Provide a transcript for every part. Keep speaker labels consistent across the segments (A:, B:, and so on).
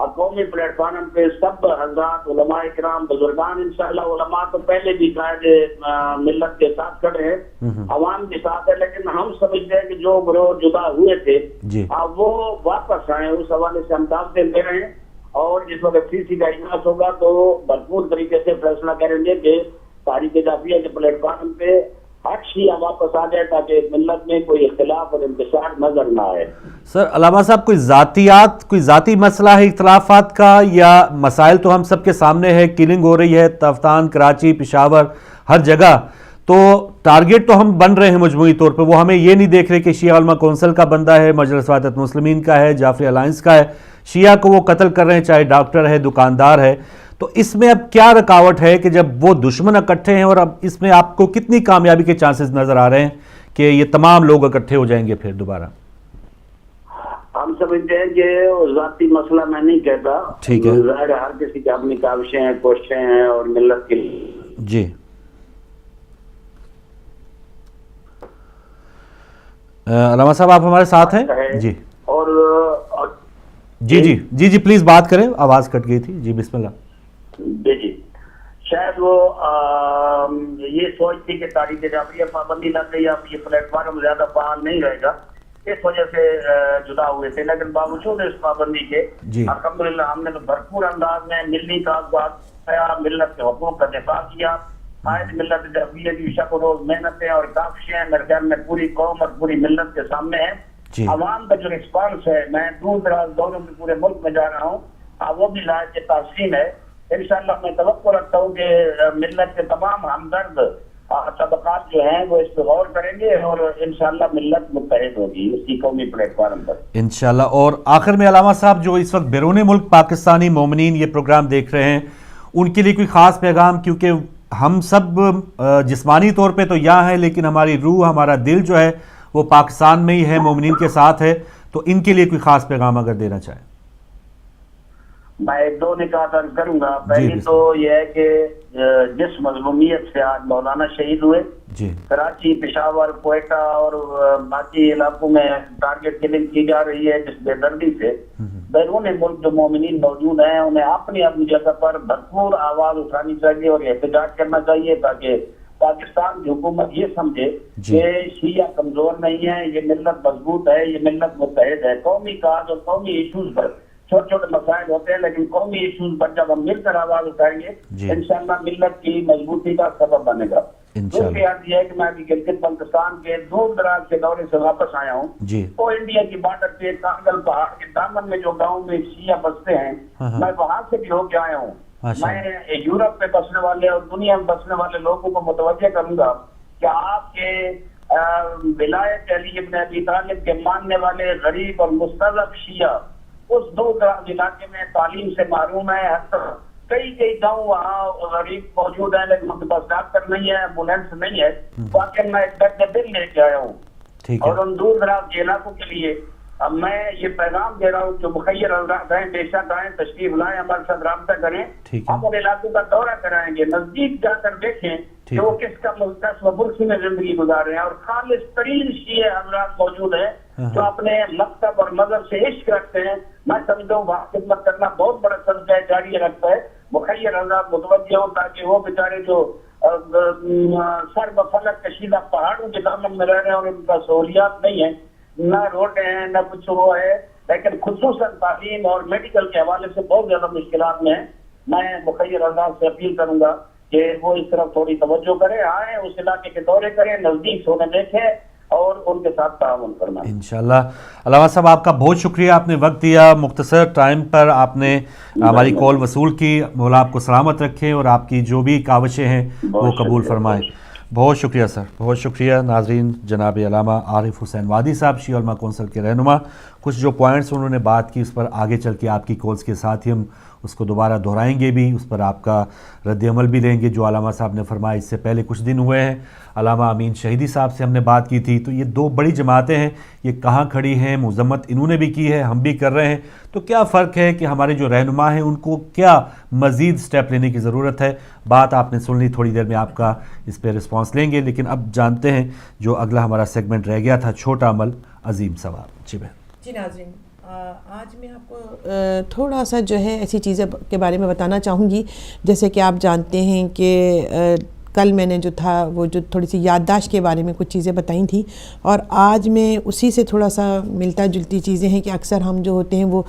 A: اور قومی plate form پہ سب حضرات علماء کرام بزرگان انشاءاللہ علماء تو پہلے بھی قائد ملت کے ساتھ کھڑے ہیں، عوام کے ساتھ ہے، لیکن ہم سمجھتے ہیں کہ جو گروہ جدا ہوئے تھے وہ واپس آئیں، اس حوالے سے ہم دعوتیں دے رہے ہیں، اور جس وقت سی کا اجلاس ہوگا تو بھرپور طریقے سے فیصلہ کریں گے کہ تحریک جعفریہ کے پلیٹ فارم پہ حق شیعہ واپس آ جائے تاکہ ملت میں کوئی اختلاف اور انتشار نظر نہ آئے۔
B: سر علامہ صاحب، کوئی ذاتی مسئلہ ہے اختلافات کا، یا مسائل تو ہم سب کے سامنے ہے، کلنگ ہو رہی ہے تفتان، کراچی، پشاور، ہر جگہ، تو ٹارگٹ تو ہم بن رہے ہیں مجموعی طور پہ، وہ ہمیں یہ نہیں دیکھ رہے کہ شیعہ علماء کونسل کا بندہ ہے، مجلس وحدت مسلمین کا ہے، جعفری الائنس کا ہے، شیعہ کو وہ قتل کر رہے ہیں، چاہے ڈاکٹر ہے، دکاندار ہے۔ تو اس میں اب کیا رکاوٹ ہے کہ جب وہ دشمن اکٹھے ہیں، اور اب اس میں آپ کو کتنی کامیابی کے چانسز نظر آ رہے ہیں کہ یہ تمام لوگ اکٹھے ہو جائیں گے پھر دوبارہ؟
A: ہم سمجھتے ہیں کہ ذاتی مسئلہ میں نہیں کہتا،
B: ٹھیک ہے،
A: ظاہر ہر کسی کی اپنی کاوشیں ہیں، کوششیں ہیں، اور ملت کی
B: جی علامہ صاحب آپ ہمارے ساتھ ہیں؟ جی
A: اور
B: جی پلیز بات کریں، آواز کٹ گئی تھی، جی بسم اللہ۔
A: جی شاید وہ یہ سوچ تھی کہ تحریک جعفریہ پابندی لگ گئی، اب یہ پلیٹ فارم زیادہ فعال نہیں رہے گا، اس وجہ سے جدا ہوئے تھے، لیکن باوجود اس پابندی کے الحمدللہ ہم نے تو بھرپور انداز میں ملی کاغذات، ملت کے حقوق کا دفاع کیا، قائد ملت جعفریہ کی شب و روز محنتیں اور کاوشیں میرے خیال میں پوری قوم اور پوری ملت کے سامنے ہیں۔ عوام کا جو رسپانس ہے، میں دور دراز دوروں میں پورے ملک میں جا رہا ہوں، وہ بھی لائق تحسین ہے۔ انشاءاللہ میں توقع رکھتا ہوں کہ ملت کے تمام ہمدرد طبقات جو ہیں وہ اس پہ غور کریں گے، اور انشاءاللہ ملت متحد ہوگی اسی قومی پلیٹ فارم پر
B: انشاءاللہ۔ اور آخر میں علامہ صاحب، جو اس وقت بیرون ملک پاکستانی مومنین یہ پروگرام دیکھ رہے ہیں، ان کے لیے کوئی خاص پیغام؟ کیونکہ ہم سب جسمانی طور پہ تو یہاں ہیں، لیکن ہماری روح، ہمارا دل جو ہے وہ پاکستان میں ہی ہے، مومنین کے ساتھ ہے، تو ان کے لیے کوئی خاص پیغام اگر دینا چاہیں؟
A: میں ایک دو نکات عرض کروں گا۔ پہلی تو یہ ہے کہ جس مظلومیت سے آج مولانا شہید ہوئے، کراچی، پشاور، کوئٹہ اور باقی علاقوں میں ٹارگٹ کلنگ کی جا رہی ہے، جس بے دردی سے بیرون ملک جو مومنین موجود ہیں انہیں اپنی اپنی جگہ پر بھرپور آواز اٹھانی چاہیے اور احتجاج کرنا چاہیے، تاکہ پاکستان کی حکومت یہ سمجھے کہ شیعہ کمزور نہیں ہے، یہ ملت مضبوط ہے، یہ ملت متحد ہے۔ قومی کاج اور قومی ایشوز پر چھوٹے چھوٹے مسائل ہوتے ہیں، لیکن قومی ایشوز پر جب ہم مل کر آواز اٹھائیں گے انشاءاللہ ملت کی مضبوطی کا سبب بنے گا۔ دوسری بات یہ ہے کہ میں ابھی گلگت بلتستان کے دور دراز کے دورے سے واپس آیا ہوں، وہ انڈیا کی بارڈر پہ کانگل پہاڑ کے دامن میں جو گاؤں میں شیعہ بستے ہیں، میں وہاں سے بھی ہو کے آیا ہوں۔ میں یورپ میں بسنے والے اور دنیا میں بسنے والے لوگوں کو متوجہ کروں گا کہ آپ کے ولایت علی ابن ابی طالب کے ماننے والے غریب اور مستضعف شیعہ اس دور دراز علاقے میں تعلیم سے محروم ہے، کئی گاؤں وہاں غریب موجود ہیں، لیکن ان کے پاس ڈاکٹر نہیں ہے، ایمبولینس نہیں ہے، واقعی میں ایک درد دل لے کے آیا ہوں، اور ان دور دراز کے علاقوں کے لیے اب میں یہ پیغام دے رہا ہوں کہ مخیر حضرات ہیں، بے شک آئیں، تشریف لائیں، ہمارے ساتھ رابطہ کریں، ہم ان علاقوں کا دورہ کرائیں گے، نزدیک جا کر دیکھیں کہ وہ کس کا ملکس و برسی میں زندگی گزار رہے ہیں، اور خالص ترین شیعہ حضرات موجود ہیں جو اپنے مکتب اور مذہب سے عشق رکھتے ہیں۔ میں سمجھتا ہوں وہاں خدمت کرنا بہت بڑا صدقہ جاریہ رکھتا ہے۔ مخیر حضرات متوجہ ہوں تاکہ وہ بیچارے جو سر بفلک کشیدہ پہاڑوں کے دامن میں رہ رہے ہیں اور ان کا سہولیات نہیں ہے، نہ روڈیں ہیں، نہ کچھ وہ ہے، لیکن خصوصاً تعلیم اور میڈیکل کے حوالے سے بہت زیادہ مشکلات میں ہیں۔ میں مخیر حضرات سے اپیل کروں گا کہ وہ اس طرف تھوڑی توجہ کریں، آئیں، اس علاقے کے دورے کریں، نزدیک سے انہیں دیکھیں اور ان کے ساتھ تعاون کرنا
B: انشاءاللہ۔ علامہ صاحب آپ کا بہت شکریہ، آپ نے وقت دیا، مختصر ٹائم پر آپ نے ہماری کال وصول کی، مولا آپ کو سلامت رکھیں اور آپ کی جو بھی کاوشیں ہیں وہ قبول فرمائیں۔ بہت شکریہ سر، بہت شکریہ۔ ناظرین، جناب علامہ عارف حسین وادی صاحب، شیعہ علماء کونسل کے رہنما، کچھ جو پوائنٹس انہوں نے بات کی اس پر آگے چل کے آپ کی کالز کے ساتھ ہی ہم اس کو دوبارہ دہرائیں گے بھی، اس پر آپ کا رد عمل بھی لیں گے جو علامہ صاحب نے فرمایا۔ اس سے پہلے کچھ دن ہوئے ہیں علامہ امین شہیدی صاحب سے ہم نے بات کی تھی، تو یہ دو بڑی جماعتیں ہیں، یہ کہاں کھڑی ہیں، مذمت انہوں نے بھی کی ہے، ہم بھی کر رہے ہیں، تو کیا فرق ہے کہ ہمارے جو رہنما ہیں ان کو کیا مزید سٹیپ لینے کی ضرورت ہے؟ بات آپ نے سن لی، تھوڑی دیر میں آپ کا اس پہ رسپانس لیں گے، لیکن اب جانتے ہیں جو اگلا ہمارا سیگمنٹ رہ گیا تھا، چھوٹا عمل عظیم ثواب۔ جی بہن۔
C: جی ناظرین، آج میں آپ کو تھوڑا سا جو ہے ایسی چیزیں کے بارے میں بتانا چاہوں گی، جیسے کہ آپ جانتے ہیں کہ کل میں نے جو تھا وہ جو تھوڑی سی یادداشت کے بارے میں کچھ چیزیں بتائی تھیں، اور آج میں اسی سے تھوڑا سا ملتا جلتی چیزیں ہیں کہ اکثر ہم جو ہوتے ہیں وہ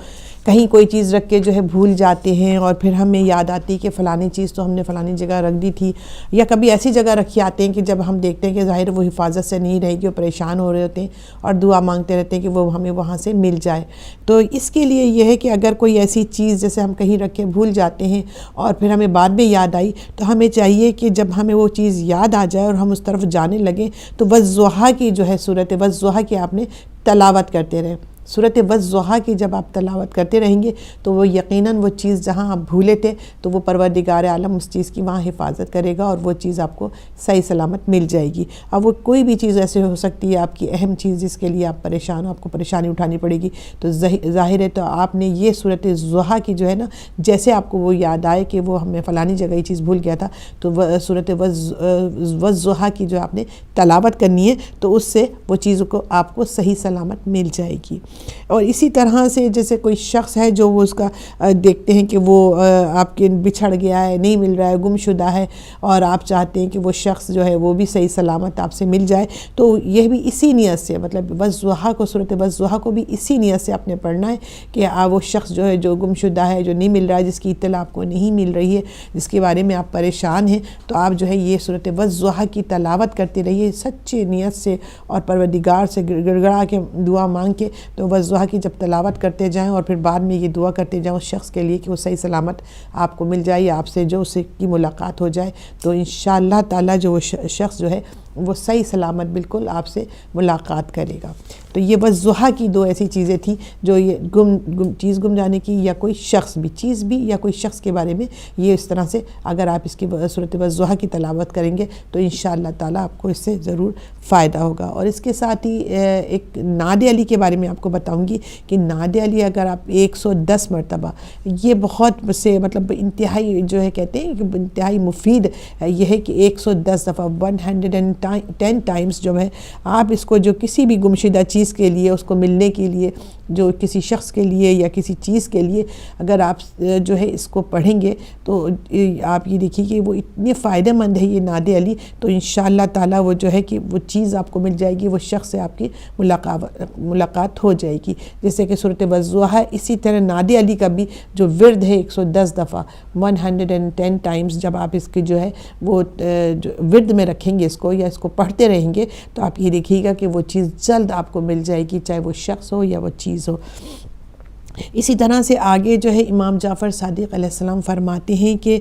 C: کہیں کوئی چیز رکھ کے جو ہے بھول جاتے ہیں، اور پھر ہمیں یاد آتی کہ فلانی چیز تو ہم نے فلانی جگہ رکھ دی تھی، یا کبھی ایسی جگہ رکھی آتے ہیں کہ جب ہم دیکھتے ہیں کہ ظاہر وہ حفاظت سے نہیں رہے گی، وہ پریشان ہو رہے ہوتے ہیں اور دعا مانگتے رہتے ہیں کہ وہ ہمیں وہاں سے مل جائے۔ تو اس کے لیے یہ ہے کہ اگر کوئی ایسی چیز جیسے ہم کہیں رکھ کے بھول جاتے ہیں اور پھر ہمیں بعد میں یاد آئی، تو ہمیں چاہیے کہ جب ہمیں وہ چیز یاد آ جائے اور ہم اس طرف جانے لگیں تو والضحیٰ کی جو ہے صورت والضحیٰ کی آپ نے تلاوت کرتے رہیں۔ صورت والضحیٰ کی جب آپ تلاوت کرتے رہیں گے تو وہ یقیناً وہ چیز جہاں آپ بھولے تھے تو وہ پروردگار عالم اس چیز کی وہاں حفاظت کرے گا اور وہ چیز آپ کو صحیح سلامت مل جائے گی۔ اب وہ کوئی بھی چیز ایسے ہو سکتی ہے آپ کی اہم چیز جس کے لیے آپ پریشان ہو، آپ کو پریشانی اٹھانی پڑے گی، تو ظاہر ہے تو آپ نے یہ صورت ضحیٰ کی جو ہے نا، جیسے آپ کو وہ یاد آئے کہ وہ ہمیں فلانی جگہ یہ چیز بھول گیا تھا، تو صورت والضحیٰ کی جو آپ نے تلاوت کرنی ہے، تو اس سے وہ چیز کو آپ کو صحیح سلامت مل جائے گی۔ اور اسی طرح سے جیسے کوئی شخص ہے جو وہ اس کا دیکھتے ہیں کہ وہ آپ کے بچھڑ گیا ہے، نہیں مل رہا ہے، گم شدہ ہے، اور آپ چاہتے ہیں کہ وہ شخص جو ہے وہ بھی صحیح سلامت آپ سے مل جائے، تو یہ بھی اسی نیت سے، مطلب والضحیٰ کو، صورت والضحیٰ کو بھی اسی نیت سے آپ نے پڑھنا ہے کہ وہ شخص جو ہے جو گم شدہ ہے، جو نہیں مل رہا ہے، جس کی اطلاع آپ کو نہیں مل رہی ہے، جس کے بارے میں آپ پریشان ہیں، تو آپ جو ہے یہ صورت والضحیٰ کی تلاوت کرتے رہیے سچے نیت سے اور پروردگار سے گڑ گڑا کے دعا مانگ کے۔ تو والضحیٰ کی جب تلاوت کرتے جائیں اور پھر بعد میں یہ دعا کرتے جائیں اس شخص کے لیے کہ وہ صحیح سلامت آپ کو مل جائے، یا آپ سے جو اس کی ملاقات ہو جائے، تو انشاءاللہ تعالی جو وہ شخص جو ہے وہ صحیح سلامت بالکل آپ سے ملاقات کرے گا۔ تو یہ والضحیٰ کی دو ایسی چیزیں تھیں جو یہ چیز گم جانے کی، یا کوئی شخص بھی، چیز بھی یا کوئی شخص کے بارے میں، یہ اس طرح سے اگر آپ اس کی صورت والضحیٰ کی تلاوت کریں گے تو انشاءاللہ تعالیٰ آپ کو اس سے ضرور فائدہ ہوگا۔ اور اس کے ساتھ ہی ایک نعت علی کے بارے میں آپ کو بتاؤں گی کہ نعت علی اگر آپ 110 مرتبہ، یہ بہت سے مطلب انتہائی جو ہے کہتے ہیں کہ انتہائی مفید یہ ہے کہ 110 دفعہ 110 ٹائمز جو ہے آپ اس کو، جو کسی بھی گمشدہ چیز کے لیے، اس کو ملنے کے لیے، جو کسی شخص کے لیے یا کسی چیز کے لیے اگر آپ جو ہے اس کو پڑھیں گے تو آپ یہ دیکھیے کہ وہ اتنے فائدہ مند ہے یہ نعت علی، تو انشاءاللہ تعالیٰ وہ جو ہے کہ وہ چیز آپ کو مل جائے گی، وہ شخص سے آپ کی ملاقات ہو جائے گی۔ جیسے کہ صورت والضحیٰ، اسی طرح نعت علی کا بھی جو ورد ہے 110 دفعہ 110 ٹائمز جب آپ اس کی جو ہے وہ ورد میں رکھیں گے اس کو، یا اس کو پڑھتے رہیں گے، تو آپ یہ دیکھیے گا کہ وہ چیز جلد آپ کو مل جائے گی، چاہے وہ شخص ہو یا وہ چیز ہو۔ اسی طرح سے آگے جو ہے امام جعفر صادق علیہ السلام فرماتے ہیں کہ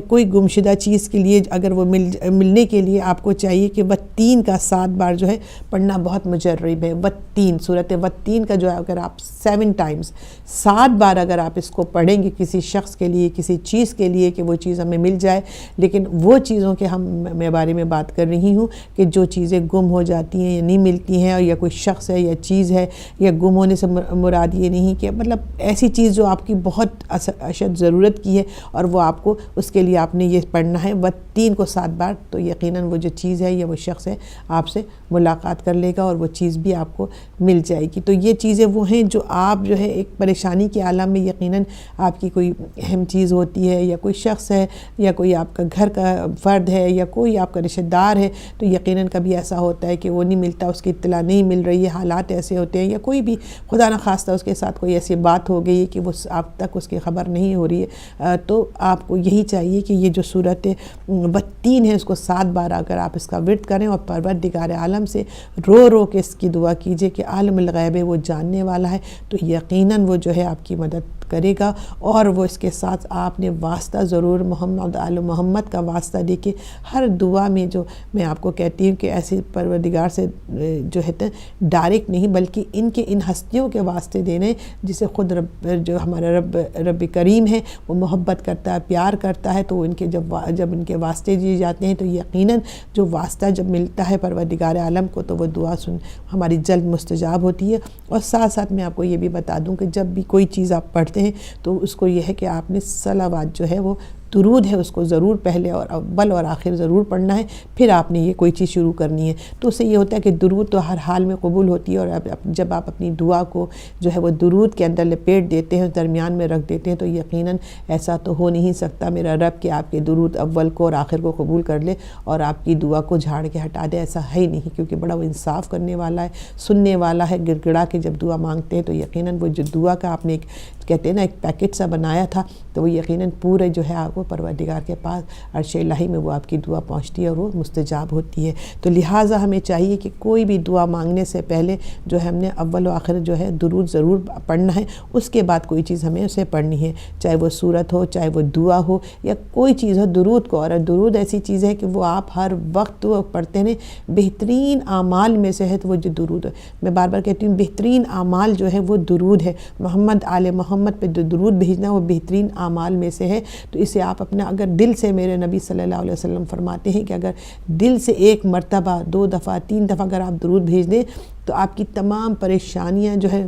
C: کوئی گمشدہ چیز کے لیے اگر وہ ملنے کے لیے آپ کو چاہیے کہ وتین کا 7 بار جو ہے پڑھنا بہت مجرب ہے۔ وتین، صورت وتین کا جو ہے اگر آپ 7 ٹائمز 7 بار اگر آپ اس کو پڑھیں گے کسی شخص کے لیے، کسی چیز کے لیے کہ وہ چیز ہمیں مل جائے، لیکن وہ چیزوں کے میں بارے میں بات کر رہی ہوں کہ جو چیزیں گم ہو جاتی ہیں یا نہیں ملتی ہیں، یا کوئی شخص ہے یا چیز ہے، یا گم ہونے سے مراد یہ نہیں کہ مطلب ایسی چیز جو آپ کی بہت اشد ضرورت کی ہے اور وہ آپ کو، اس کے لیے آپ نے یہ پڑھنا ہے وتین کو 7 بار، تو یقیناً وہ جو چیز ہے یا وہ شخص ہے آپ سے ملاقات کر لے گا اور وہ چیز بھی آپ کو مل جائے گی۔ تو یہ چیزیں وہ ہیں جو آپ جو ہے ایک پریشانی کے عالم میں، یقیناً آپ کی کوئی اہم چیز ہوتی ہے یا کوئی شخص ہے یا کوئی آپ کا گھر کا فرد ہے یا کوئی آپ کا رشتہ دار ہے، تو یقیناً کبھی ایسا ہوتا ہے کہ وہ نہیں ملتا، اس کی اطلاع نہیں مل رہی ہے، حالات ایسے ہوتے ہیں، یا کوئی بھی خدا نخواستہ اس کے ساتھ کوئی ایسی بات ہو گئی ہے کہ وہ آپ تک اس کی خبر نہیں ہو رہی ہے، تو آپ کو یہی چاہیے کہ یہ جو صورت وتین ہے اس کو 7 بار اگر آپ اس کا ورد کریں اور پروردگار عالم سے رو رو کے اس کی دعا کیجئے کہ عالم الغیب ہے، وہ جاننے والا ہے، تو یقیناً وہ جو ہے آپ کی مدد کرے گا۔ اور وہ اس کے ساتھ آپ نے واسطہ ضرور محمد آل محمد کا واسطہ دے کے ہر دعا میں، جو میں آپ کو کہتی ہوں کہ ایسے پروردگار سے جو ہے ڈائریکٹ نہیں بلکہ ان ہستیوں کے واسطے دینے جسے خود جو ہمارا رب کریم ہے وہ محبت کرتا ہے، پیار کرتا ہے، تو ان کے جب ان کے واسطے دیے جاتے ہیں تو یقیناً جو واسطہ جب ملتا ہے پروردگار عالم کو تو وہ دعا ہماری جلد مستجاب ہوتی ہے۔ اور ساتھ ساتھ میں آپ کو یہ بھی بتا دوں کہ جب بھی کوئی چیز آپ پڑھتے ہیں تو اس کو یہ ہے کہ آپ نے صلوات جو ہے وہ درود ہے اس کو ضرور پہلے اور اول اور آخر ضرور پڑھنا ہے، پھر آپ نے یہ کوئی چیز شروع کرنی ہے. تو اس سے یہ ہوتا ہے کہ درود تو ہر حال میں قبول ہوتی ہے، اور جب آپ اپنی دعا کو جو ہے وہ درود کے اندر لپیٹ دیتے ہیں، درمیان میں رکھ دیتے ہیں، تو یقیناً ایسا تو ہو نہیں سکتا میرا رب کہ آپ کے درود اول کو اور آخر کو قبول کر لے اور آپ کی دعا کو جھاڑ کے ہٹا دے. ایسا ہے ہی نہیں، کیونکہ بڑا وہ انصاف کرنے والا ہے، سننے والا ہے. گڑ گڑا کے جب دعا مانگتے ہیں تو یقیناً وہ جو دعا کا آپ نے ایک کہتے ہیں نا ایک پیکٹ سا بنایا تھا، تو وہ یقیناً پورے جو ہے آپ کو پروردگار کے پاس عرش الہی میں وہ آپ کی دعا پہنچتی ہے اور وہ مستجاب ہوتی ہے. تو لہٰذا ہمیں چاہیے کہ کوئی بھی دعا مانگنے سے پہلے جو ہے ہم نے اول و آخر جو ہے درود ضرور پڑھنا ہے. اس کے بعد کوئی چیز ہمیں اسے پڑھنی ہے، چاہے وہ سورت ہو، چاہے وہ دعا ہو، یا کوئی چیز ہو. درود کو، اور درود ایسی چیز ہے کہ وہ آپ ہر وقت پڑھتے ہیں. بہترین اعمال میں سے ہے تو وہ جو درود ہے، میں بار بار کہتی ہوں بہترین اعمال جو ہے وہ درود ہے. محمد آل محمد پہ جو درود بھیجنا وہ بہترین اعمال میں سے ہے. تو اسے آپ اپنا اگر دل سے، میرے نبی صلی اللہ علیہ وسلم فرماتے ہیں کہ اگر دل سے ایک مرتبہ، 2 دفعہ، 3 دفعہ اگر آپ درود بھیج دیں تو آپ کی تمام پریشانیاں جو ہے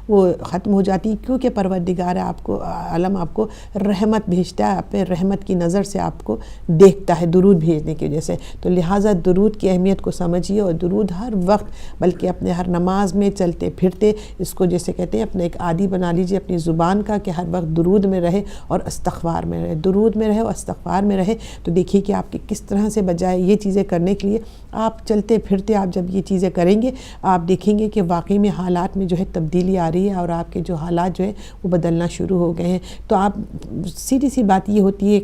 C: وہ ختم ہو جاتی ہیں، کیونکہ پروردگار آپ کو عالم آپ کو رحمت بھیجتا ہے، اپنے رحمت کی نظر سے آپ کو دیکھتا ہے درود بھیجنے کی وجہ سے. تو لہٰذا درود کی اہمیت کو سمجھیے، اور درود ہر وقت، بلکہ اپنے ہر نماز میں چلتے پھرتے اس کو جیسے کہتے ہیں اپنا ایک عادی بنا لیجیے اپنی زبان کا، کہ ہر وقت درود میں رہے اور استغفار میں رہے. درود میں رہے اور استغفار میں رہے تو دیکھیے کہ آپ کی کس طرح سے بجائے یہ چیزیں کرنے کے لیے آپ چلتے پھرتے آپ جب یہ چیزیں کریں گے آپ دیکھیں گے کہ واقعی میں حالات میں جو ہے تبدیلی آ رہی ہے، اور آپ کے جو حالات جو ہے وہ بدلنا شروع ہو گئے ہیں. تو آپ سیدھی سی بات یہ ہوتی ہے،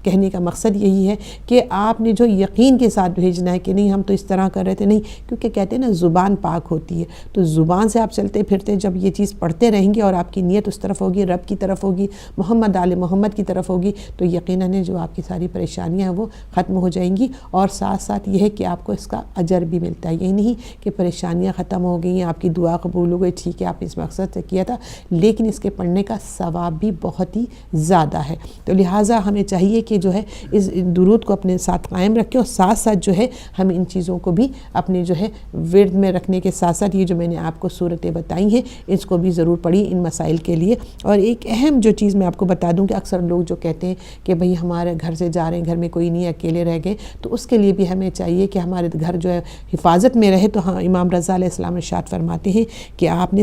C: کہنے کا مقصد یہی ہے کہ آپ نے جو یقین کے ساتھ بھیجنا ہے کہ نہیں ہم تو اس طرح کر رہے تھے، نہیں، کیونکہ کہتے ہیں نا زبان پاک ہوتی ہے. تو زبان سے آپ چلتے پھرتے جب یہ چیز پڑھتے رہیں گے اور آپ کی نیت اس طرف ہوگی، رب کی طرف ہوگی، محمد آل محمد کی طرف ہوگی، تو یقیناً جو آپ کی ساری پریشانیاں ہیں وہ ختم ہو جائیں گی. اور ساتھ ساتھ یہ ہے کہ آپ کو اس کا اجر بھی ملتا ہے. یہ نہیں کہ پریشانیاں ختم ہو گئی ہیں، آپ کی دعا قبول ہو گئی، ٹھیک ہے آپ اس مقصد سے کیا تھا، لیکن اس کے پڑھنے کا ثواب بھی بہت ہی زیادہ ہے. تو لہٰذا ہمیں چاہیے کہ جو ہے اس درود کو اپنے ساتھ قائم رکھیں، اور ساتھ ساتھ جو ہے ہم ان چیزوں کو بھی اپنے جو ہے ورد میں رکھنے کے ساتھ ساتھ یہ جو میں نے آپ کو صورتیں بتائی ہیں اس کو بھی ضرور پڑھی ان مسائل کے لیے. اور ایک اہم جو چیز میں آپ کو بتا دوں کہ اکثر لوگ جو کہتے ہیں کہ بھئی ہمارے گھر سے جا رہے ہیں، گھر میں کوئی نہیں، اکیلے رہ گئے، تو اس کے لیے بھی ہمیں چاہیے کہ ہمارے گھر جو ہے حفاظت میں رہے. تو ہاں امام رضا علیہ السلام ارشاد فرماتے ہیں کہ آپ نے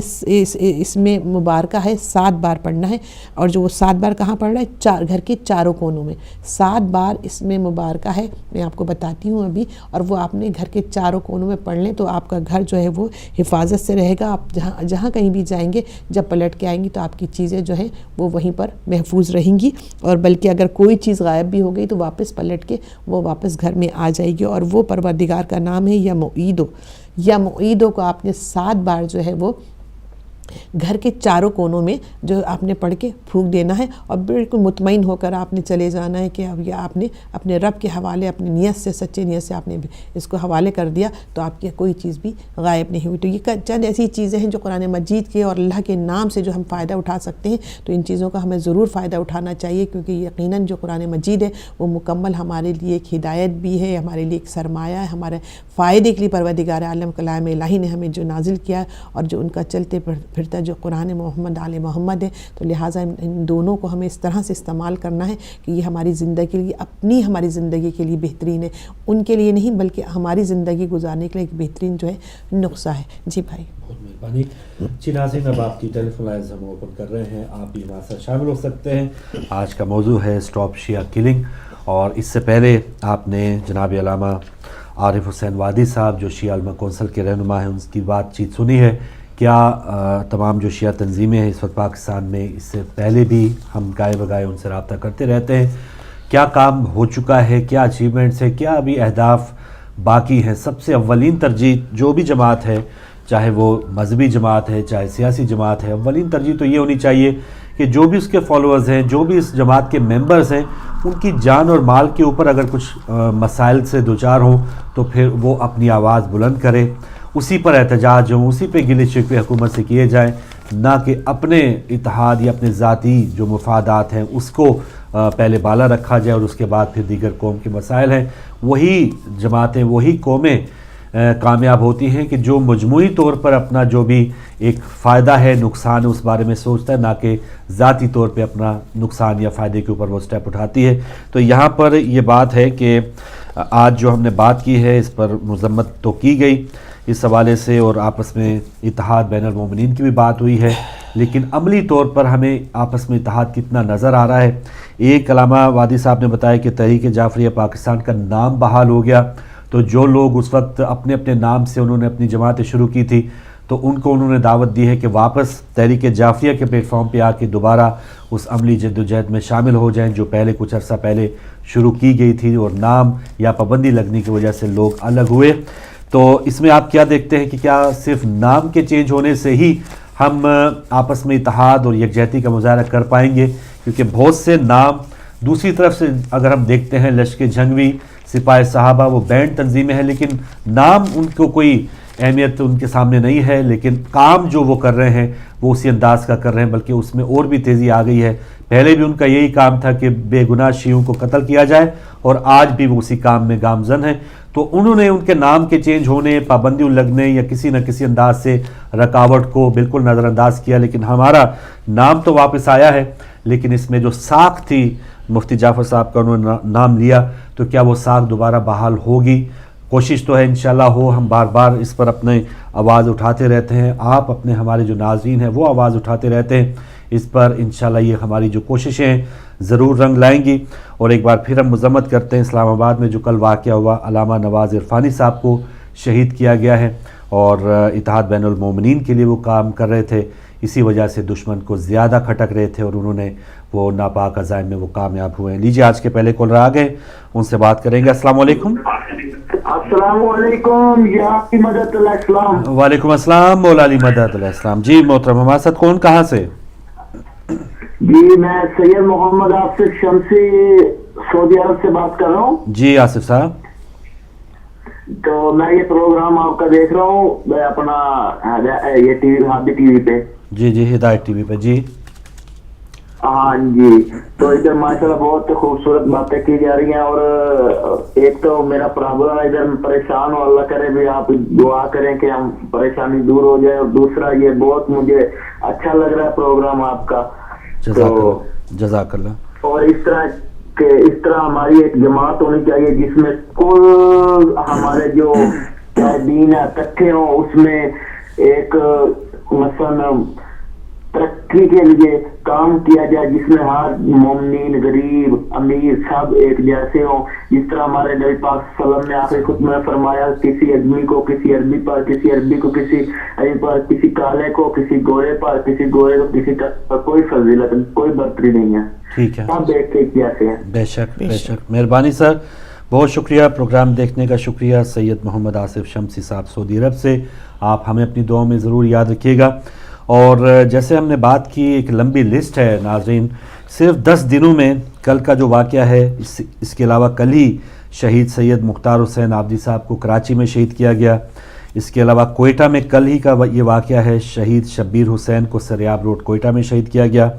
C: اس میں مبارکہ ہے 7 بار پڑھنا ہے، اور جو وہ 7 بار کہاں پڑھ رہا ہے؟ گھر کے چاروں کونوں میں 7 بار اس میں مبارکہ ہے. میں آپ کو بتاتی ہوں ابھی، اور وہ آپ نے گھر کے چاروں کونوں میں پڑھ لیں تو آپ کا گھر جو ہے وہ حفاظت سے رہے گا. آپ جہاں کہیں بھی جائیں گے، جب پلٹ کے آئیں گی تو آپ کی چیزیں جو ہیں وہ وہیں پر محفوظ رہیں گی، اور بلکہ اگر کوئی چیز غائب بھی ہو گئی تو واپس پلٹ کے وہ واپس گھر میں آ جائے گی. اور وہ پروردگار کا نام ہے یا معیدو کو آپ نے 7 بار جو ہے وہ گھر کے چاروں کونوں میں جو آپ نے پڑھ کے پھونک دینا ہے، اور بالکل مطمئن ہو کر آپ نے چلے جانا ہے کہ اب یہ آپ نے اپنے رب کے حوالے، اپنی نیت سے، سچے نیت سے آپ نے اس کو حوالے کر دیا تو آپ کی کوئی چیز بھی غائب نہیں ہوئی. تو یہ چند ایسی چیزیں ہیں جو قرآن مجید کے اور اللہ کے نام سے جو ہم فائدہ اٹھا سکتے ہیں. تو ان چیزوں کا ہمیں ضرور فائدہ اٹھانا چاہیے، کیونکہ یقیناً جو قرآن مجید ہے وہ مکمل ہمارے لیے ایک ہدایت بھی ہے، ہمارے لیے ایک سرمایہ ہے، ہمارے فائدے کے لیے پروردگار عالم کلام الہی نے ہمیں جو نازل کیا ہے، اور جو ان کا چلتے پھرتا جو قرآن محمد آل محمد ہے. تو لہٰذا ان دونوں کو ہمیں اس طرح سے استعمال کرنا ہے کہ یہ ہماری زندگی کے لیے، ہماری زندگی کے لیے بہترین ہے، ان کے لیے نہیں بلکہ ہماری زندگی گزارنے کے لیے ایک بہترین جو ہے نسخہ ہے. جی بھائی،
B: بہت مہربانی. جی ناظرین، اب آپ کی ٹیلیفون لائنز ہم اوپن کر رہے ہیں، آپ بھی ہمارے ساتھ شامل ہو سکتے ہیں. آج کا موضوع ہے اسٹاپ شیعہ کلنگ، اور اس سے پہلے آپ نے جناب علامہ عارف حسین وادی صاحب جو شیعہ علماء کونسل کے رہنما ہیں ان کی بات چیت سنی ہے. کیا تمام جو شیعہ تنظیمیں ہیں اس وقت پاکستان میں، اس سے پہلے بھی ہم گائے بگائے ان سے رابطہ کرتے رہتے ہیں، کیا کام ہو چکا ہے، کیا اچیومنٹس ہے، کیا ابھی اہداف باقی ہیں؟ سب سے اولین ترجیح جو بھی جماعت ہے، چاہے وہ مذہبی جماعت ہے چاہے سیاسی جماعت ہے، اولین ترجیح تو یہ ہونی چاہیے کہ جو بھی اس کے فالوورز ہیں، جو بھی اس جماعت کے ممبرز ہیں، ان کی جان اور مال کے اوپر اگر کچھ مسائل سے دوچار ہوں تو پھر وہ اپنی آواز بلند کرے، اسی پر احتجاج ہوں، اسی پہ گلے شکوے حکومت سے کیے جائیں، نہ کہ اپنے اتحاد یا اپنے ذاتی جو مفادات ہیں اس کو پہلے بالا رکھا جائے، اور اس کے بعد پھر دیگر قوم کے مسائل ہیں. وہی جماعتیں، وہی قومیں کامیاب ہوتی ہیں کہ جو مجموعی طور پر اپنا جو بھی ایک فائدہ ہے نقصان ہے اس بارے میں سوچتا ہے، نہ کہ ذاتی طور پہ اپنا نقصان یا فائدے کے اوپر وہ سٹیپ اٹھاتی ہے۔ تو یہاں پر یہ بات ہے کہ آج جو ہم نے بات کی ہے اس پر مذمت تو کی گئی اس حوالے سے، اور آپس میں اتحاد بین المومنین کی بھی بات ہوئی ہے، لیکن عملی طور پر ہمیں آپس میں اتحاد کتنا نظر آ رہا ہے۔ ایک علامہ وادی صاحب نے بتایا کہ تحریک جعفریہ پاکستان کا نام بحال ہو گیا، تو جو لوگ اس وقت اپنے اپنے نام سے انہوں نے اپنی جماعتیں شروع کی تھی تو ان کو انہوں نے دعوت دی ہے کہ واپس تحریک جعفریہ کے پلیٹ فارم پہ آ کے دوبارہ اس عملی جد و جہد میں شامل ہو جائیں جو پہلے کچھ عرصہ پہلے شروع کی گئی تھی، اور نام یا پابندی لگنے کی وجہ سے لوگ الگ ہوئے۔ تو اس میں آپ کیا دیکھتے ہیں کہ کیا صرف نام کے چینج ہونے سے ہی ہم آپس میں اتحاد اور یکجہتی کا مظاہرہ کر پائیں گے؟ کیونکہ بہت سے نام دوسری طرف سے اگر ہم دیکھتے ہیں، لشکر جھنگوی، سپاہ صحابہ، وہ بینڈ تنظیمیں ہیں لیکن نام ان کو کوئی اہمیت ان کے سامنے نہیں ہے، لیکن کام جو وہ کر رہے ہیں وہ اسی انداز کا کر رہے ہیں، بلکہ اس میں اور بھی تیزی آ گئی ہے۔ پہلے بھی ان کا یہی کام تھا کہ بے گناہ شیعوں کو قتل کیا جائے، اور آج بھی وہ اسی کام میں گامزن ہیں۔ تو انہوں نے ان کے نام کے چینج ہونے، پابندیوں لگنے یا کسی نہ کسی انداز سے رکاوٹ کو بالکل نظر انداز کیا، لیکن ہمارا نام تو واپس آیا ہے، لیکن اس میں جو ساکھ تھی مفتی جعفر صاحب کا انہوں نے نام لیا، تو کیا وہ ساکھ دوبارہ بحال ہوگی؟ کوشش تو ہے انشاءاللہ ہو، ہم بار بار اس پر اپنے آواز اٹھاتے رہتے ہیں، آپ اپنے ہمارے جو ناظرین ہیں وہ آواز اٹھاتے رہتے ہیں، اس پر انشاءاللہ یہ ہماری جو کوششیں ہیں ضرور رنگ لائیں گی۔ اور ایک بار پھر ہم مذمت کرتے ہیں اسلام آباد میں جو کل واقعہ ہوا، علامہ نواز عرفانی صاحب کو شہید کیا گیا ہے، اور اتحاد بین المومنین کے لیے وہ کام کر رہے تھے، اسی وجہ سے دشمن کو زیادہ کھٹک رہے تھے اور انہوں نے وہ ناپاک عزائم میں وہ کامیاب ہوئے ہیں۔ لیجیے آج کے پہلے کالر آ گئے، ان سے بات کریں گے۔ السلام علیکم۔
D: السلام علیکم، یا علی مدد علیہ السلام۔
B: وعلیکم السلام مولا علی مدد علیہ السلام۔ جی محترم، ہمارے ساتھ کون کہاں سے؟
D: جی میں سید محمد آصف شمسی سعودی عرب سے بات کر رہا ہوں۔
B: جی آصف صاحب۔
D: تو میں یہ پروگرام آپ کا دیکھ رہا ہوں، میں اپنا یہ ٹی وی ہادی ٹی وی پہ۔
B: جی جی ہدایت ٹی وی پہ۔ جی
D: ہاں جی، تو ادھر ماشاءاللہ بہت خوبصورت باتیں کی جا رہی ہیں، اور ایک تو میرا پرابلم ہے ادھر پریشان ہوں، اللہ کرے بھی آپ دعا کریں کہ ہم پریشانی دور ہو جائے، اور دوسرا یہ بہت مجھے اچھا لگ رہا ہے پروگرام آپ کا۔
B: جزاک اللہ۔
D: اور اس طرح ہماری ایک جماعت ہونی چاہیے جس میں کل ہمارے جو دین اکٹھے ہوں، اس میں ایک مثلا ترقی کے لیے کام کیا جائے، جس میں ہر مومنین، غریب، امیر سب ایک جیسے ہوں، جس طرح ہمارے نبی پاک صلی اللہ علیہ وسلم نے آخری خطبہ میں فرمایا، کسی آدمی کو کسی عربی پر، کسی عربی کو کسی عربی پر، کسی کالے کو کسی گورے پر، کسی گورے کو کسی پر، کوئی فضیلت کوئی برتری نہیں ہے،
B: ٹھیک ہے،
D: سب ایک ایک جیسے ہیں۔
B: بے شک بے شک، مہربانی سر، بہت شکریہ پروگرام دیکھنے کا، شکریہ سید محمد آصف شمسی صاحب سعودی عرب سے، آپ ہمیں اپنی دعاؤں میں ضرور یاد رکھیے گا۔ اور جیسے ہم نے بات کی، ایک لمبی لسٹ ہے ناظرین، صرف 10 دنوں میں کل کا جو واقعہ ہے، اس کے علاوہ کل ہی شہید سید مختار حسین آبدی صاحب کو کراچی میں شہید کیا گیا، اس کے علاوہ کوئٹہ میں کل ہی کا یہ واقعہ ہے، شہید شبیر حسین کو سریاب روڈ کوئٹہ میں شہید کیا گیا۔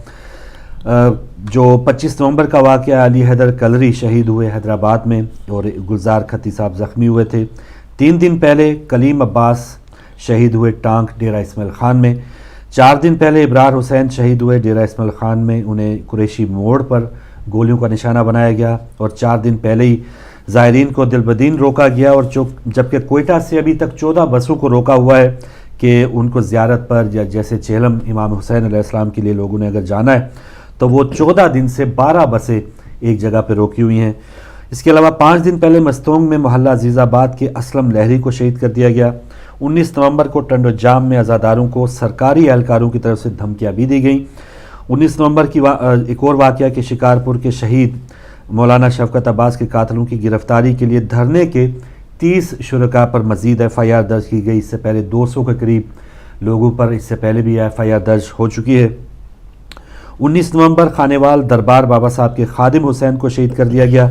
B: جو 25 نومبر کا واقعہ، علی حیدر کلری شہید ہوئے حیدرآباد میں، اور گلزار کھتی صاحب زخمی ہوئے تھے۔ 3 دن پہلے کلیم عباس شہید ہوئے ٹانک ڈیرہ اسماعیل خان میں۔ 4 دن پہلے ابرار حسین شہید ہوئے ڈیرہ اسماعیل خان میں، انہیں قریشی موڑ پر گولیوں کا نشانہ بنایا گیا، اور 4 دن پہلے ہی زائرین کو دل بدین روکا گیا، اور جبکہ کوئٹہ سے ابھی تک 14 بسوں کو روکا ہوا ہے کہ ان کو زیارت پر، یا جیسے چہلم امام حسین علیہ السلام کے لیے لوگوں نے اگر جانا ہے تو وہ 14 دن سے 12 بسیں ایک جگہ پہ روکی ہوئی ہیں۔ اس کے علاوہ 5 دن پہلے مستونگ میں محلہ عزیز آباد کے اسلم لہری کو شہید کر دیا گیا۔ 19 نومبر کو ٹنڈو جام میں عزاداروں کو سرکاری اہلکاروں کی طرف سے دھمکیاں بھی دی گئیں۔ 19 نومبر کی ایک اور واقعہ کہ شکارپور کے شہید مولانا شفقت عباس کے قاتلوں کی گرفتاری کے لیے دھرنے کے 30 شرکاء پر مزید FIR درج کی گئی۔ اس سے پہلے 200 کے قریب لوگوں پر اس سے پہلے بھی FIR درج ہو چکی ہے۔ 19 نومبر خانیوال دربار بابا صاحب کے خادم حسین کو شہید کر دیا گیا۔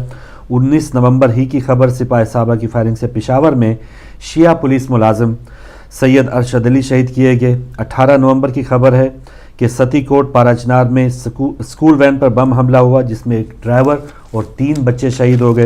B: 19 نومبر ہی کی خبر سپاہ صحابہ کی فائرنگ سے پشاور میں شیعہ پولیس ملازم سید ارشد علی شہید کیے گئے۔ 18 نومبر کی خبر ہے کہ ستی کوٹ پارا چنار میں اسکول وین پر بم حملہ ہوا، جس میں ایک ڈرائیور اور 3 بچے شہید ہو گئے۔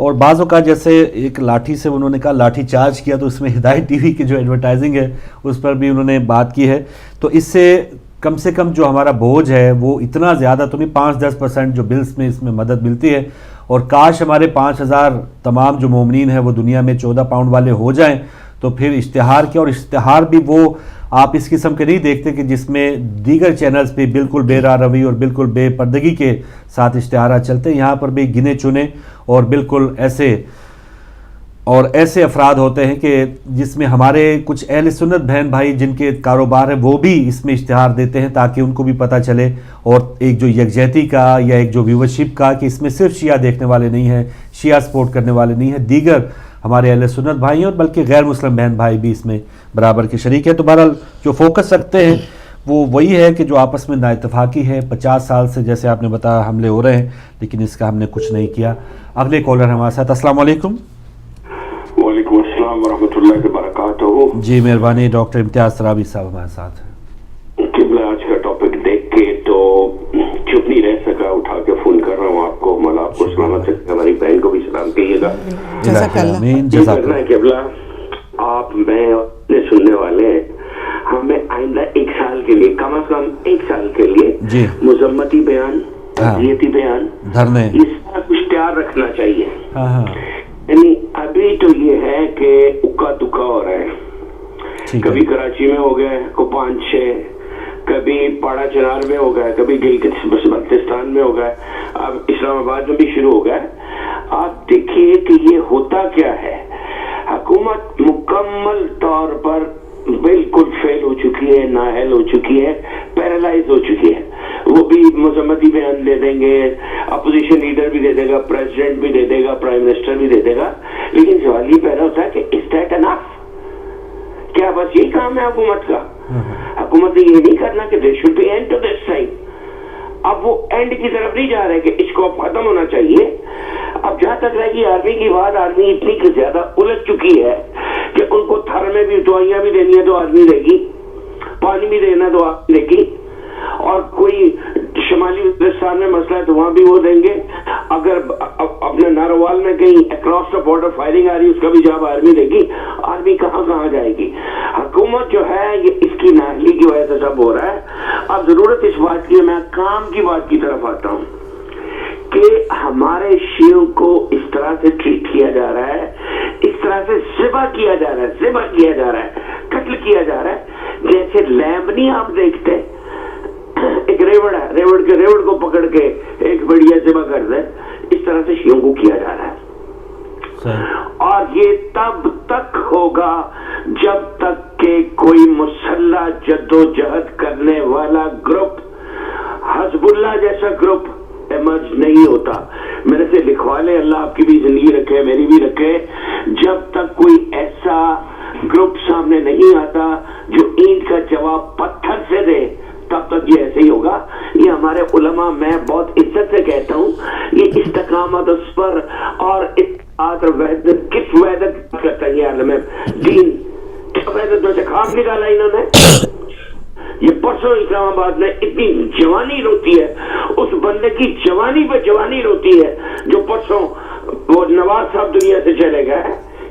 B: اور بعض اوقات جیسے ایک لاٹھی سے انہوں نے کہا لاٹھی چارج کیا، تو اس میں ہدایت ٹی وی کی جو ایڈورٹائزنگ ہے اس پر بھی انہوں نے بات کی ہے. تو اس سے کم سے کم جو ہمارا بوجھ ہے وہ اتنا زیادہ تو نہیں، 5-10% جو بلز میں اس میں مدد ملتی ہے. اور کاش ہمارے 5,000 تمام جو مومنین ہیں وہ دنیا میں 14 پاؤنڈ والے ہو جائیں، تو پھر اشتہار کیا، اور اشتہار بھی وہ آپ اس قسم کے نہیں دیکھتے کہ جس میں دیگر چینلز پہ بالکل بے راہ روی اور بالکل بے پردگی کے ساتھ اشتہارات چلتے ہیں. یہاں پر بھی گنے چنے اور بالکل ایسے افراد ہوتے ہیں کہ جس میں ہمارے کچھ اہل سنت بہن بھائی جن کے کاروبار ہیں وہ بھی اس میں اشتہار دیتے ہیں تاکہ ان کو بھی پتہ چلے، اور ایک جو یکجہتی کا یا ایک جو ویورشپ کا کہ اس میں صرف شیعہ دیکھنے والے نہیں ہیں، شیعہ سپورٹ کرنے والے نہیں ہیں، دیگر ہمارے اہل سنت بھائی ہیں اور بلکہ غیر مسلم بہن بھائی بھی اس میں برابر کے شریک ہیں. تو بہرحال جو فوکس رکھتے ہیں وہ وہی ہے کہ جو آپس میں نااتفاقی ہے. 50 سال سے جیسے آپ نے بتایا حملے ہو رہے ہیں لیکن اس کا ہم نے کچھ نہیں کیا. اگلے کالر ہمارے ساتھ. السلام علیکم.
E: وعلیکم السلام ورحمۃ اللہ وبرکاتہ.
B: جی مہربانی. ڈاکٹر امتیاز ترابی صاحب ہمارے ساتھ ہیں.
E: قبلہ آج کا ٹاپک دیکھ کے تو چپ نہیں رہ سکا، اٹھا کے فون کر رہا ہوں آپ کو. مولا آپ کو سلامت رکھے، ہماری بہن کو بھی سلام کہیے گا. قبلہ آپ میں اپنے سننے والے ہمیں آئندہ 1 سال کے لیے، کم از کم 1 سال کے لیے مذمتی بیان، تعزیتی بیان، دھرنے، اس کا کچھ تیار رکھنا چاہیے. یعنی ابھی تو یہ ہے کہ اکا دکا ہو رہا ہے. کبھی کراچی میں ہو گئے کو 5-6، کبھی پاڑا چنار میں ہو گئے، کبھی گلگت بلتستان میں ہو گئے، اب اسلام آباد میں بھی شروع ہو گئے. آپ دیکھیے کہ یہ ہوتا کیا ہے. حکومت مکمل طور پر بالکل فیل ہو چکی ہے، نااہل ہو چکی ہے، پیرالائز ہو چکی ہے. وہ بھی مذمتی بیان دے دیں گے، اپوزیشن لیڈر بھی دے دے گا، پریزیڈنٹ بھی دے دے گا، پرائم منسٹر بھی دے دے گا. لیکن سوال یہ پیدا ہوتا ہے کہ از دیٹ انف؟ کیا بس یہی کام ہے حکومت کا؟ حکومت نے یہ نہیں کرنا کہ there should be end to this time. اب وہ اینڈ کی طرف نہیں جا رہے کہ اس کو اب ختم ہونا چاہیے. اب جہاں تک رہے گی آرمی کی بات، آرمی اتنی زیادہ الجھ چکی ہے کہ ان کو تھر میں بھی دوائیاں بھی دینی ہے تو آدمی دے گی، پانی بھی دینا تو آدمی دے گی، اور کوئی شمالی وزیرستان میں مسئلہ ہے تو وہاں بھی وہ دیں گے. اگر اپنے ناروال میں کہیں اکراس دا بارڈر فائرنگ آ رہی ہے اس کا بھی جواب آرمی دے گی. آرمی کہاں جائے گی؟ حکومت جو ہے یہ اس کی نااہلی کی وجہ سے سب ہو رہا ہے. اب ضرورت اس بات کی ہے، میں کام کی بات کی طرف آتا ہوں کہ ہمارے شیعوں کو اس طرح سے ٹریٹ کیا جا رہا ہے، اس طرح سے ذبح کیا جا رہا ہے، قتل کیا جا رہا ہے جیسے لیمب نہیں آپ دیکھتے، ایک ریوڑ ہے، ریوڑ کو پکڑ کے ایک بڑھیا ذبح کر دے، اس طرح سے شیعوں کو کیا جا رہا ہے. اور یہ تب تک ہوگا جب تک کہ کوئی مسلح جدوجہد کرنے والا گروپ، حزب اللہ جیسا گروپ ایمرج نہیں ہوتا. میرے سے لکھوا لے، اللہ آپ کی بھی زندگی رکھے، میری بھی رکھے. جب تک کوئی ایسا گروپ سامنے نہیں آتا جو اینٹ کا جواب پتھر سے دے، تب تک یہ ایسے ہی ہوگا. یہ ہمارے علماء، میں بہت عزت سے کہتا ہوں، یہ استقامت اس پر اور کس وحدت کرتا ہے یہ عالم دین، کس وحدت میں سے خواب نکالا انہوں نے. یہ پرسوں اسلام آباد میں اتنی جوانی روتی ہے، اس بندے کی جوانی پہ جوانی روتی ہے جو پرسوں وہ نواز صاحب دنیا سے چلے گئے.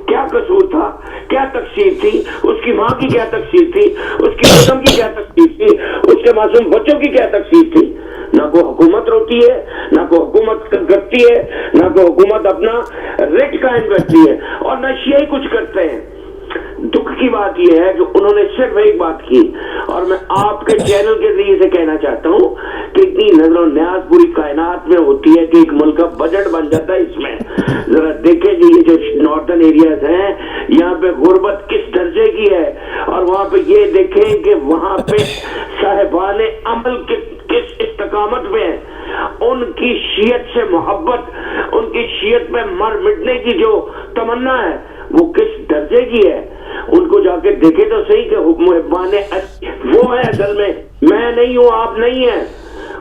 E: کیا قصور تھا؟ کیا تقصیر تھی؟ اس کی ماں کی کیا تقصیر تھی؟ اس کی بیگم کی کیا تقصیر تھی؟ اس کے معصوم بچوں کی کیا تقصیر تھی؟ نہ کوئی حکومت روتی ہے، نہ کوئی حکومت کرتی ہے، نہ کوئی حکومت اپنا ریٹ قائم کرتی ہے، اور نہ شیعہ کچھ کرتے ہیں. دکھ کی بات یہ ہے کہ انہوں نے صرف ایک بات کی، اور میں آپ کے چینل کے ذریعے سے کہنا چاہتا ہوں کہ اتنی نظر و نیاز پوری کائنات میں ہوتی ہے کہ ایک ملک کا بجٹ بن جاتا ہے. اس میں ذرا دیکھیں جی یہ جو ناردرن ایریاز ہیں یہاں پہ غربت کس درجے کی ہے، اور وہاں پہ یہ دیکھیں کہ وہاں پہ صاحبان عمل کس استقامت میں ہے. ان کی شیعت سے محبت، ان کی شیعت میں مر مٹنے کی جو تمنا ہے وہ کس درجے کی ہے. ان کو جا کے دیکھے تو صحیح کہ محبان وہ ہے اصل میں نہیں ہوں، آپ نہیں ہیں،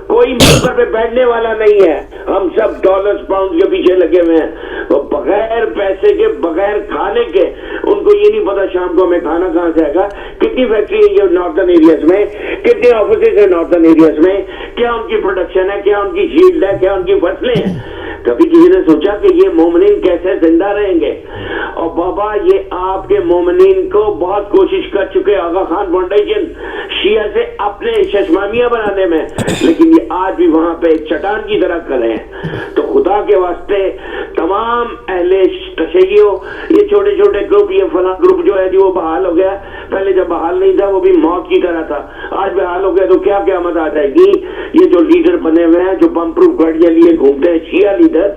E: کوئی ممبر پہ بیٹھنے والا نہیں ہے. ہم سب ڈالرز پاؤنڈ کے پیچھے لگے ہوئے ہیں، وہ بغیر پیسے کے، بغیر کھانے کے. ان کو یہ نہیں پتا شام کو ہمیں کھانا کہاں سے آئے گا. کتنی فیکٹری ہے یہ ناردرن ایریاز میں، کتنے آفیسز ہیں ناردرن ایریاز میں، کیا ان کی پروڈکشن ہے، کیا ان کی شیلڈ ہے، کیا ان کی فصلیں ہیں. کبھی کسی نے سوچا کہ یہ مومنین کیسے زندہ رہیں گے؟ اور بابا یہ آپ کے مومنین کو بہت کوشش کر چکے آغا خان فاؤنڈیشن شیعہ سے اپنے ششمامیہ بنانے میں، لیکن یہ آج بھی وہاں پہ ایک چٹان کی طرح کھڑے ہیں. تو خدا کے واسطے تمام اہل تشیعوں، یہ چھوٹے چھوٹے گروپ، یہ فلاں گروپ جو ہے وہ بحال ہو گیا، پہلے جب بحال نہیں تھا وہ بھی موت کی طرح تھا، آج بحال ہو گیا تو کیا قیامت آ جائے گی؟ یہ جو لیڈر بنے ہوئے ہیں جو بم پروف گاڑیاں لیے گھومتے ہیں شیعہ لیڈر،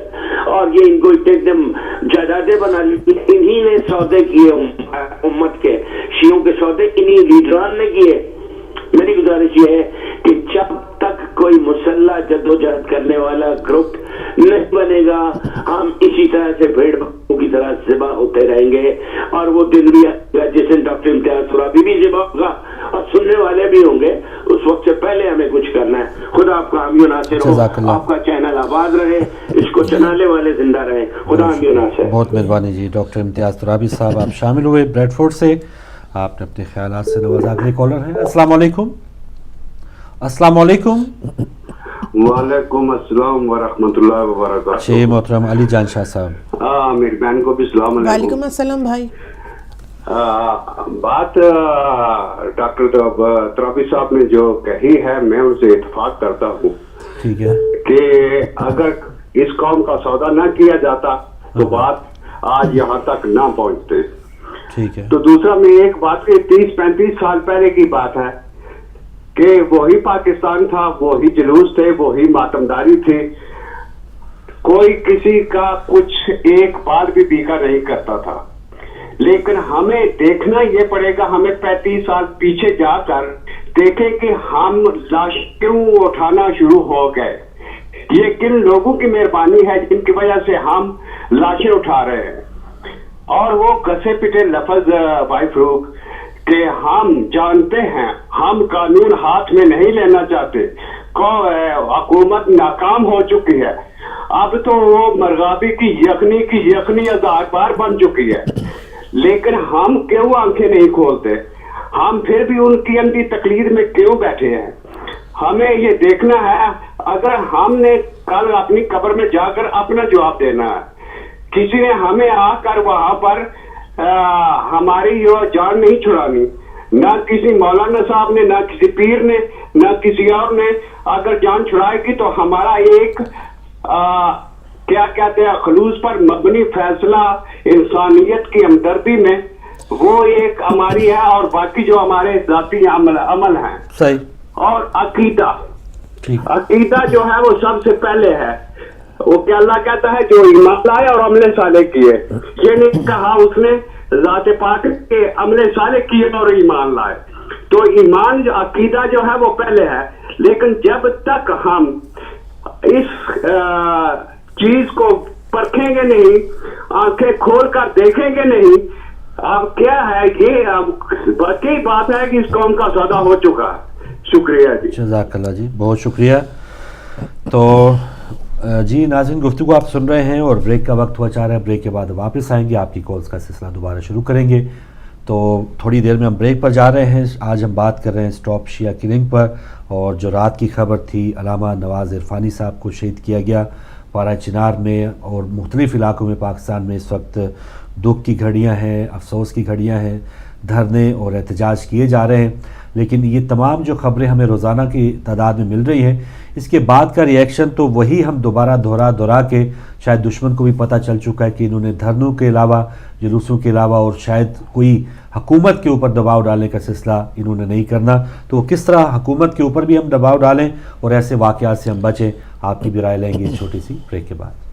E: اور یہ ان کو ایک دم جائیدادیں بنا لی، انہی نے سودے کیے امت کے، شیعوں کے سودے انہی لیڈران نے کیے. میری گزارش یہ ہے کہ جب تک کوئی مسلح جدوجہد کرنے والا گروپ نہیں بنے گا، ہم اسی طرح سے بھیڑ بکروں کی طرح ذبح ہوتے رہیں گے، اور وہ دن بھی آئے گا جس دن ڈاکٹر امتیاز ترابی بھی ذبح ہوگا اور سننے والے بھی ہوں گے. اس وقت سے پہلے ہمیں کچھ کرنا ہے. خدا آپ کا حامی و ناصر ہو، آپ کا چینل آباد رہے، اس کو چلانے والے زندہ رہیں. خدا حامی و ناصر.
B: بہت مہربانی جی ڈاکٹر امتیاز ترابی صاحب، آپ شامل ہوئے بریڈ فورڈ سے، آپ نے اپنے خیالات سے نوازا. اگلے کالر ہیں. السلام علیکم. السلام علیکم.
F: وعلیکم السلام ورحمۃ اللہ وبرکاتہ.
B: جی محترم علی جان شاہ صاحب.
F: میری بہن کو بھی السلام علیکم.
C: وعلیکم السلام بھائی.
F: بات ڈاکٹر ترابی صاحب نے جو کہی ہے میں ان سے اتفاق کرتا ہوں.
B: ٹھیک ہے
F: کہ اگر اس قوم کا سودا نہ کیا جاتا تو بات آج یہاں تک نہ پہنچتے.
B: ٹھیک ہے.
F: تو دوسرا میں ایک بات کہ 30-35 سال پہلے کی بات ہے کہ وہی پاکستان تھا، وہی جلوس تھے، وہی ماتمداری تھی، کوئی کسی کا کچھ ایک بال بھی بیکا نہیں کرتا تھا. لیکن ہمیں دیکھنا یہ پڑے گا، ہمیں 35 سال پیچھے جا کر دیکھیں کہ ہم لاش کیوں اٹھانا شروع ہو گئے. یہ کن لوگوں کی مہربانی ہے جن کی وجہ سے ہم لاشیں اٹھا رہے ہیں. اور وہ گسے پٹے لفظ بھائی فروخ کہ ہم جانتے ہیں، ہم قانون ہاتھ میں نہیں لینا چاہتے، حکومت ناکام ہو چکی ہے، اب تو وہ مرغابی کی یخنی ہزار بار بن چکی ہے. لیکن ہم کیوں آنکھیں نہیں کھولتے؟ ہم پھر بھی ان کی اندھی تقلید میں کیوں بیٹھے ہیں؟ ہمیں یہ دیکھنا ہے. اگر ہم نے کل اپنی قبر میں جا کر اپنا جواب دینا ہے، کسی نے ہمیں آ کر وہاں پر ہماری جان نہیں چھڑانی، نہ کسی مولانا صاحب نے، نہ کسی پیر نے، نہ کسی اور نے. اگر جان چھڑائے گی تو ہمارا ایک کیا کہتے ہیں خلوص پر مبنی فیصلہ انسانیت کی ہمدردی میں، وہ ایک ہماری ہے، اور باقی جو ہمارے ذاتی عمل ہیں.
B: صحیح. اور
F: عقیدہ جو ہے وہ سب سے پہلے ہے. وہ کیا اللہ کہتا ہے جو ایمان لائے اور عمل صالح کیے. یہ نہیں کہا اس نے ذات پاک کے عمل صالح کیے اور ایمان لائے. تو ایمان جو عقیدہ جو ہے وہ پہلے ہے. لیکن جب تک ہم اس چیز کو پرکھیں گے نہیں، آنکھیں کھول کر دیکھیں گے نہیں، اب کیا ہے یہ باقی بات ہے کہ اس قوم کا سودا ہو چکا ہے. شکریہ جی.
B: جزاک اللہ جی، بہت شکریہ. تو جی ناظرین، گفتگو آپ سن رہے ہیں اور بریک کا وقت ہوا چاہ رہا ہے. بریک کے بعد واپس آئیں گے، آپ کی کالز کا سلسلہ دوبارہ شروع کریں گے. تو تھوڑی دیر میں ہم بریک پر جا رہے ہیں. آج ہم بات کر رہے ہیں اسٹاپ شیعہ کلنگ پر، اور جو رات کی خبر تھی علامہ نواز عرفانی صاحب کو شہید کیا گیا پارہ چنار میں، اور مختلف علاقوں میں پاکستان میں اس وقت دکھ کی گھڑیاں ہیں، افسوس کی گھڑیاں ہیں، دھرنے اور احتجاج کیے جا رہے ہیں. لیکن یہ تمام جو خبریں ہمیں روزانہ کی تعداد میں مل رہی ہیں، اس کے بعد کا ری ایکشن تو وہی ہم دوبارہ دہرا کے شاید دشمن کو بھی پتہ چل چکا ہے کہ انہوں نے دھرنوں کے علاوہ، جلوسوں کے علاوہ، اور شاید کوئی حکومت کے اوپر دباؤ ڈالنے کا سلسلہ انہوں نے نہیں کرنا. تو وہ کس طرح حکومت کے اوپر بھی ہم دباؤ ڈالیں اور ایسے واقعات سے ہم بچیں، آپ کی بھی رائے لیں گے اس چھوٹی سی بریک کے بعد.